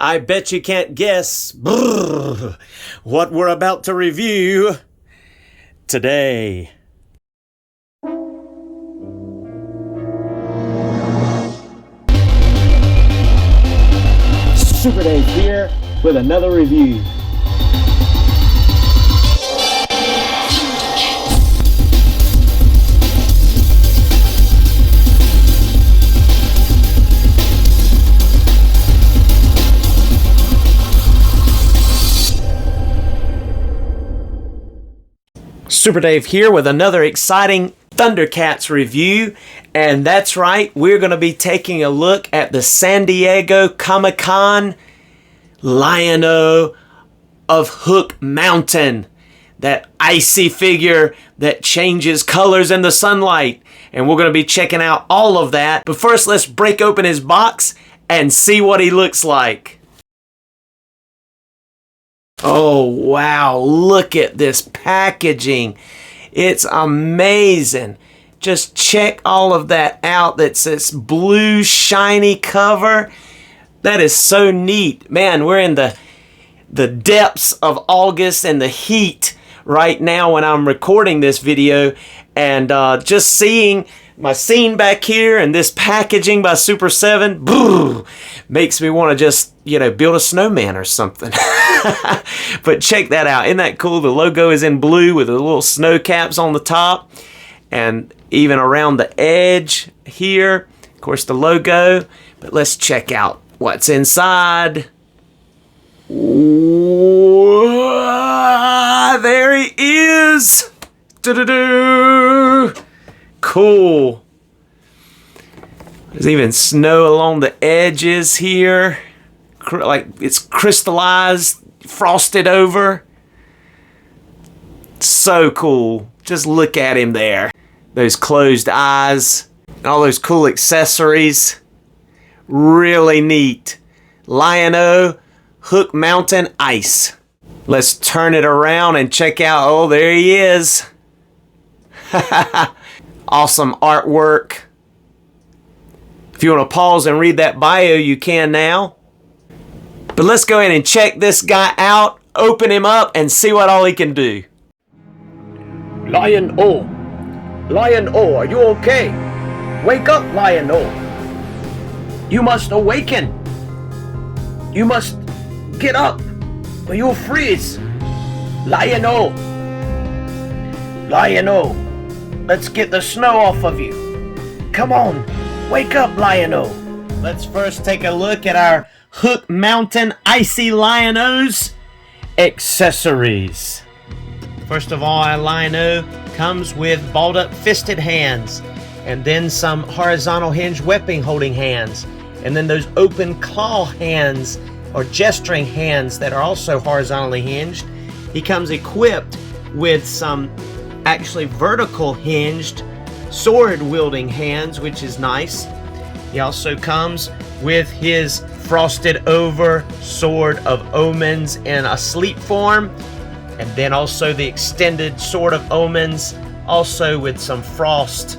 I bet you can't guess what we're about to review today. Super Dave here with another review. Super Dave here with another exciting Thundercats review, and that's right, we're going to be taking a look at the San Diego Comic-Con Lion-O of Hook Mountain, that icy figure that changes colors in the sunlight, and we're going to be checking out all of that. But first, let's break open his box and see what he looks like. Oh wow, look at this packaging. It's amazing. Just check all of that out. That's this blue shiny cover. That is so neat. Man, we're in the depths of August and the heat right now when I'm recording this video, and just seeing my scene back here and this packaging by Super 7 makes me want to just, build a snowman or something. But check that out. Isn't that cool? The logo is in blue with the little snow caps on the top, and even around the edge here, of course, the logo. But let's check out what's inside. Whoa, there he is. Cool. There's even snow along the edges here, like it's crystallized, frosted over. So cool. Just look at him there. Those closed eyes, and all those cool accessories. Really neat. Lion-O Hook Mountain Ice. Let's turn it around and check out. Oh, there he is. Awesome artwork. If you want to pause and read that bio, you can now. But let's go ahead and check this guy out, open him up, and see what all he can do. Lion-O. Lion-O, are you okay? Wake up, Lion-O. You must awaken. You must get up, or you'll freeze. Lion-O. Lion-O, let's get the snow off of you. Come on, wake up, Lion-O. Let's first take a look at our Hook Mountain Icy Lion-O's accessories. First of all, our Lion-O comes with balled up fisted hands, and then some horizontal hinge weapon holding hands, and then those open claw hands or gesturing hands that are also horizontally hinged. He comes equipped with some actually vertical hinged sword wielding hands, which is nice. He also comes with his frosted over sword of omens in a sleep form, and then also the extended sword of omens, also with some frost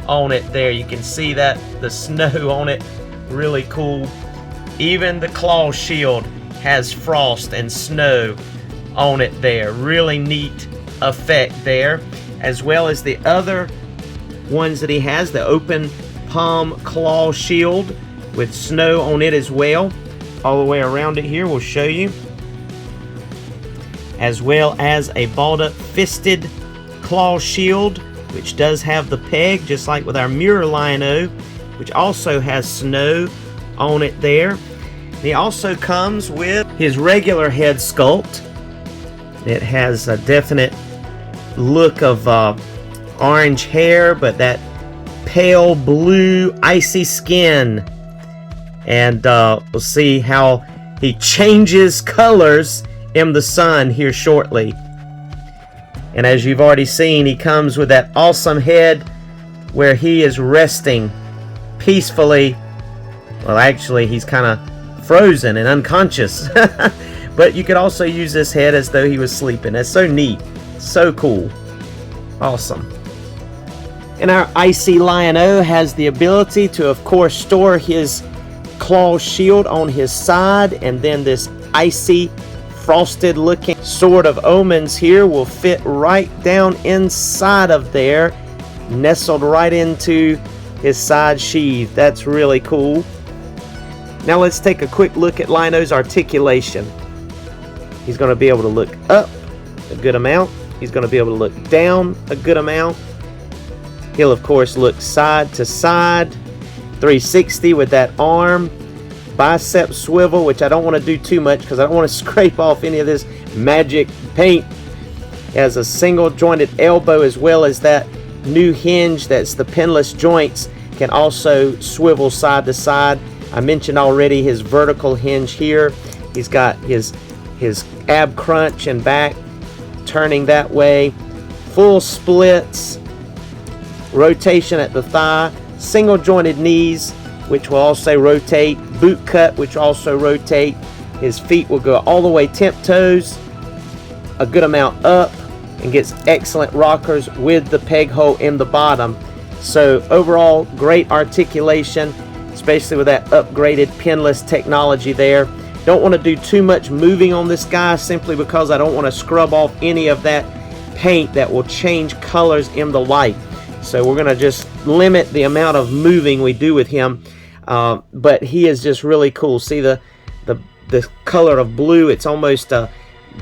on it there. You can see that the snow on it, really cool. Even the claw shield has frost and snow on it there. Really neat effect there, as well as the other ones that he has, the open palm claw shield with snow on it as well. All the way around it here, we'll show you. As well as a balled up fisted claw shield, which does have the peg, just like with our Mirror Lion-O, which also has snow on it there. He also comes with his regular head sculpt. It has a definite look of orange hair, but that pale blue icy skin. And we'll see how he changes colors in the sun here shortly. And as you've already seen, he comes with that awesome head where he is resting peacefully. Well, actually, he's kind of frozen and unconscious. But you could also use this head as though he was sleeping. That's so neat. So cool. Awesome. And our Icy Lion-O has the ability to, of course, store his claw shield on his side, and then this icy frosted looking sword of omens here will fit right down inside of there, nestled right into his side sheath. That's really cool. Now let's take a quick look at Lino's articulation. He's going to be able to look up a good amount. He's going to be able to look down a good amount. He'll of course look side to side, 360 with that arm, bicep swivel, which I don't want to do too much because I don't want to scrape off any of this magic paint. He has a single jointed elbow, as well as that new hinge that's the pinless joints can also swivel side to side. I mentioned already his vertical hinge here. He's got his ab crunch and back turning that way, full splits, rotation at the thigh, single jointed knees, which will also rotate, boot cut, which also rotate. His feet will go all the way tiptoes, a good amount up, and gets excellent rockers with the peg hole in the bottom. So overall, great articulation, especially with that upgraded pinless technology there. Don't want to do too much moving on this guy, simply because I don't want to scrub off any of that paint that will change colors in the light. So we're going to just limit the amount of moving we do with him. But he is just really cool. See the color of blue? It's almost I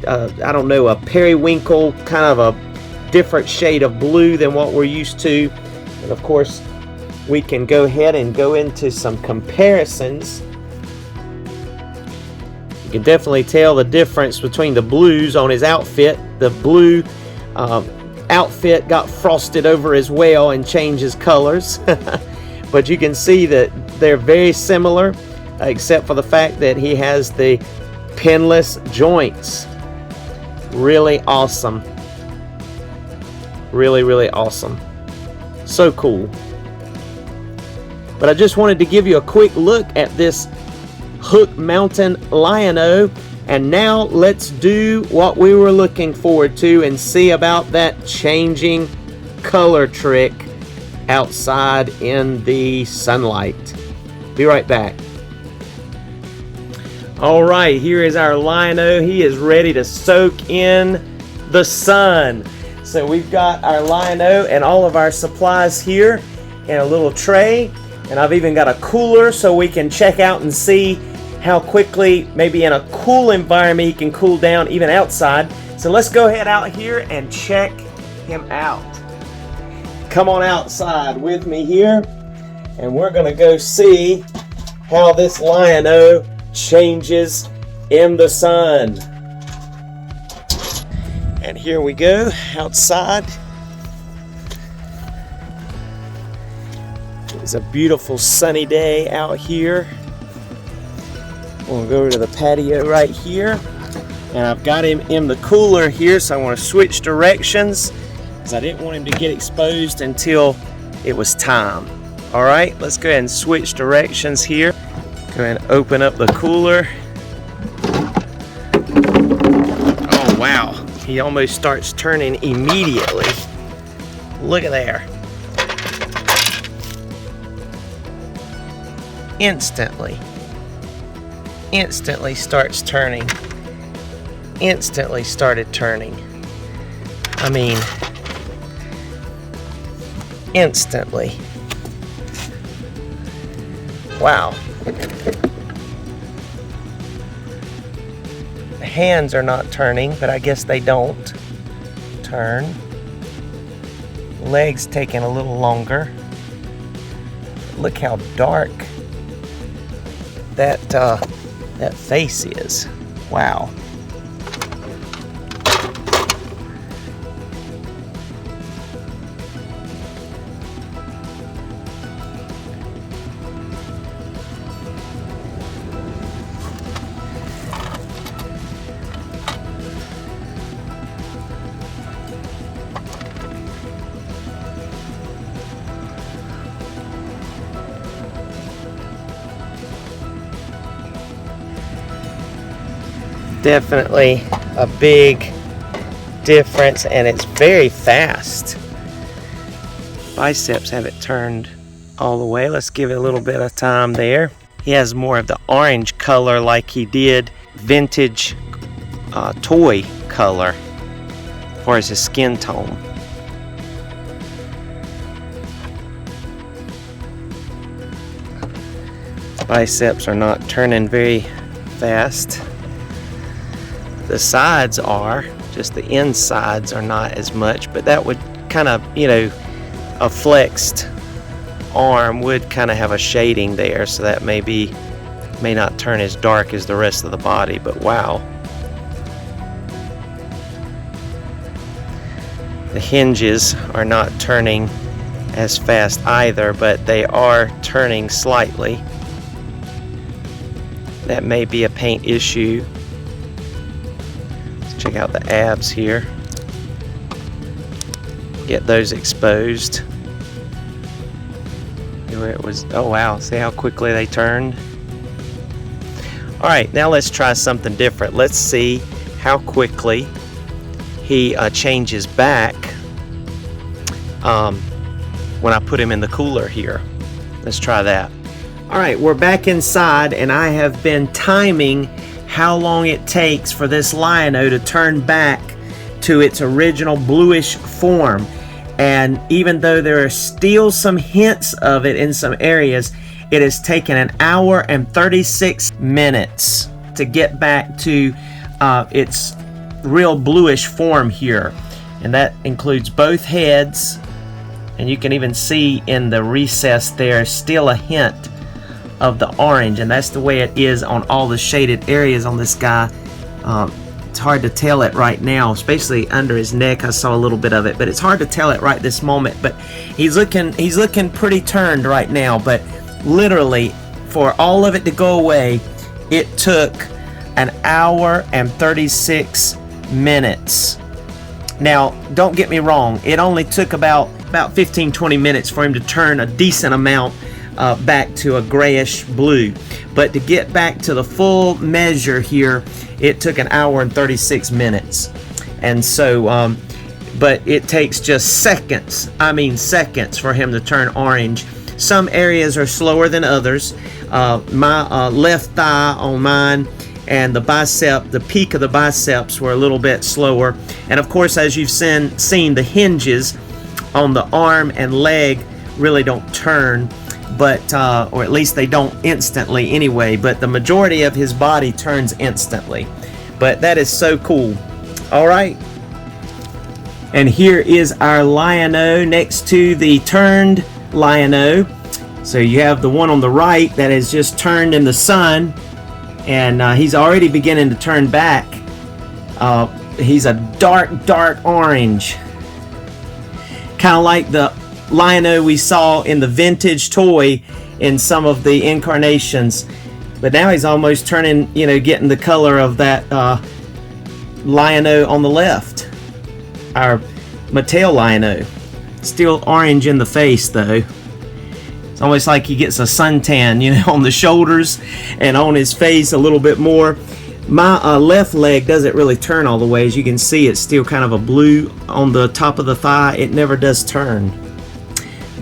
don't know, a periwinkle, kind of a different shade of blue than what we're used to. And of course, we can go ahead and go into some comparisons. You can definitely tell the difference between the blues on his outfit. The blue outfit got frosted over as well and changes colors. But you can see that they're very similar, except for the fact that he has the pinless joints. Really awesome. Really awesome. So cool. But I just wanted to give you a quick look at this Hook Mountain Lion-O. And now let's do what we were looking forward to and see about that changing color trick outside in the sunlight. Be right back. Alright, here is our Lion-O. He is ready to soak in the sun. So we've got our Lion-O and all of our supplies here in a little tray. And I've even got a cooler so we can check out and see how quickly, maybe in a cool environment, he can cool down even outside. So let's go ahead out here and check him out. Come on outside with me here, and we're going to go see how this Lion-O changes in the sun. And here we go outside. It's a beautiful sunny day out here. We'll go to the patio right here, and I've got him in the cooler here, so I want to switch directions because I didn't want him to get exposed until it was time. Alright, let's go ahead and switch directions here. Go ahead and open up the cooler. Oh wow, he almost starts turning immediately. Look at there. Instantly starts turning. Instantly started turning. I mean, instantly. Wow. The hands are not turning, but I guess they don't turn. Legs taking a little longer. Look how dark that face is. Wow. Definitely a big difference, and it's very fast. Biceps have it turned all the way. Let's give it a little bit of time there. He has more of the orange color like he did vintage toy color as far as his skin tone. Biceps are not turning very fast. The sides are, just the insides are not as much, but that would kind of, you know, a flexed arm would kind of have a shading there, so that may not turn as dark as the rest of the body, but wow. The hinges are not turning as fast either, but they are turning slightly. That may be a paint issue. Let's check out the abs here. Get those exposed. Where it was, oh wow, see how quickly they turned? Alright, now let's try something different. Let's see how quickly he changes back when I put him in the cooler here. Let's try that. Alright, we're back inside, and I have been timing how long it takes for this Lion-O to turn back to its original bluish form. And even though there are still some hints of it in some areas, it has taken 1 hour and 36 minutes to get back to its real bluish form here. And that includes both heads, and you can even see in the recess there still a hint of the orange, and that's the way it is on all the shaded areas on this guy. It's hard to tell it right now, especially under his neck. I saw a little bit of it, but it's hard to tell it right this moment. But he's looking pretty turned right now. But literally, for all of it to go away, it took 1 hour and 36 minutes. Now, don't get me wrong, it only took about 15-20 minutes for him to turn a decent amount back to a grayish blue. But to get back to the full measure here, it took 1 hour and 36 minutes. And so, but it takes just seconds, I mean seconds, for him to turn orange. Some areas are slower than others. My left thigh on mine and the bicep, the peak of the biceps were a little bit slower. And of course, as you've seen, the hinges on the arm and leg really don't turn, but or at least they don't instantly anyway, but the majority of his body turns instantly. But that is so cool. All right, and here is our Lion-O next to the turned Lion-O. So you have the one on the right that has just turned in the sun, and he's already beginning to turn back. He's a dark orange, kind of like the Lion-O we saw in the vintage toy in some of the incarnations. But now he's almost turning, you know, getting the color of that Lion-O on the left, our Mattel Lion-O. Still orange in the face though. It's almost like he gets a suntan, you know, on the shoulders and on his face a little bit more. My left leg doesn't really turn all the way. As you can see, it's still kind of a blue on the top of the thigh. It never does turn.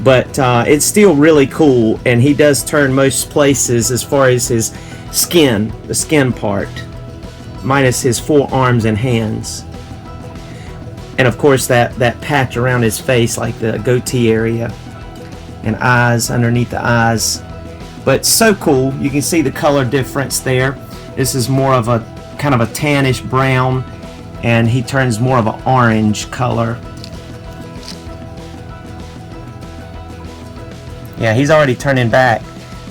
But it's still really cool, and he does turn most places as far as his skin, the skin part, minus his forearms and hands. And of course that patch around his face, like the goatee area, and eyes underneath the eyes. But so cool. You can see the color difference there. This is more of a kind of a tannish brown, and he turns more of an orange color. Yeah, he's already turning back.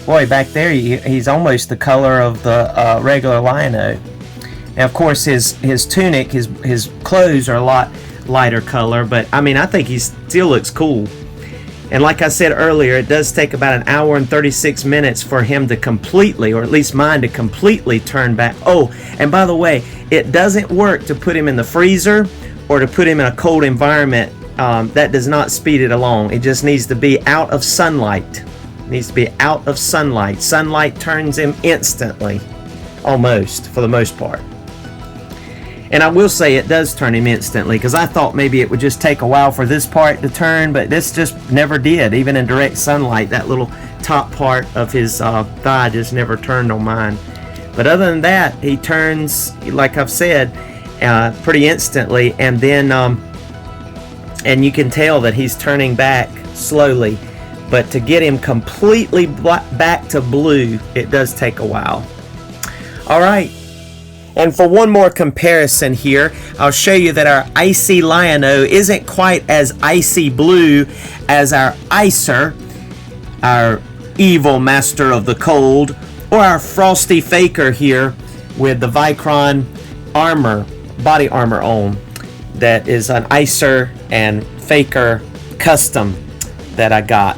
Boy, back there he's almost the color of the regular Lion-O. Now, of course, his tunic, his clothes are a lot lighter color, but I mean, I think he still looks cool. And like I said earlier, it does take about 1 hour and 36 minutes for him to completely, or at least mine to completely turn back. Oh, and by the way, it doesn't work to put him in the freezer or to put him in a cold environment. That does not speed it along. It just needs to be out of sunlight. It needs to be out of sunlight. Sunlight turns him instantly, almost, for the most part. And I will say it does turn him instantly, because I thought maybe it would just take a while for this part to turn, but this just never did. Even in direct sunlight, that little top part of his thigh just never turned on mine. But other than that, he turns, like I've said, pretty instantly, and then and you can tell that he's turning back slowly. But to get him completely back to blue, it does take a while. All right. And for one more comparison here, I'll show you that our Icy Lion-O isn't quite as icy blue as our Icer, our evil master of the cold, or our Frosty Faker here with the Vicron armor, body armor on. That is an Icer and Faker custom that I got.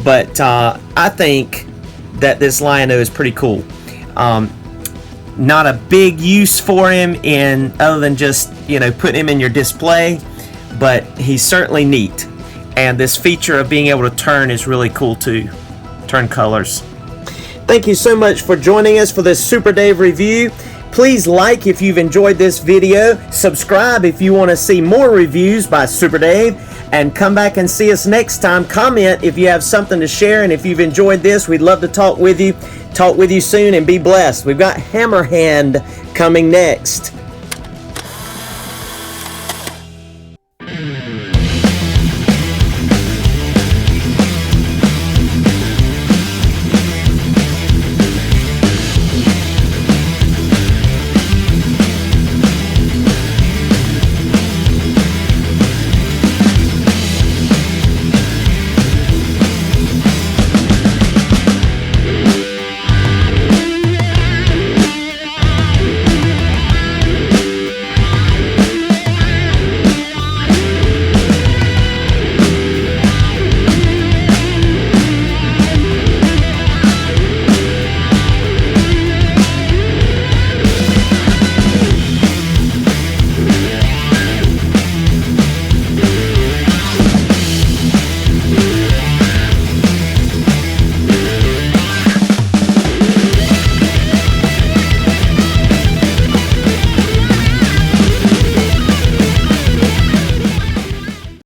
But I think that this Lion-O is pretty cool. Not a big use for him in other than just, you know, putting him in your display, but he's certainly neat. And this feature of being able to turn is really cool too. Turn colors. Thank you so much for joining us for this Super Dave review. Please like if you've enjoyed this video, subscribe if you want to see more reviews by Super Dave, and come back and see us next time. Comment if you have something to share, and if you've enjoyed this, we'd love to talk with you. Talk with you soon, and be blessed. We've got Hammerhand coming next.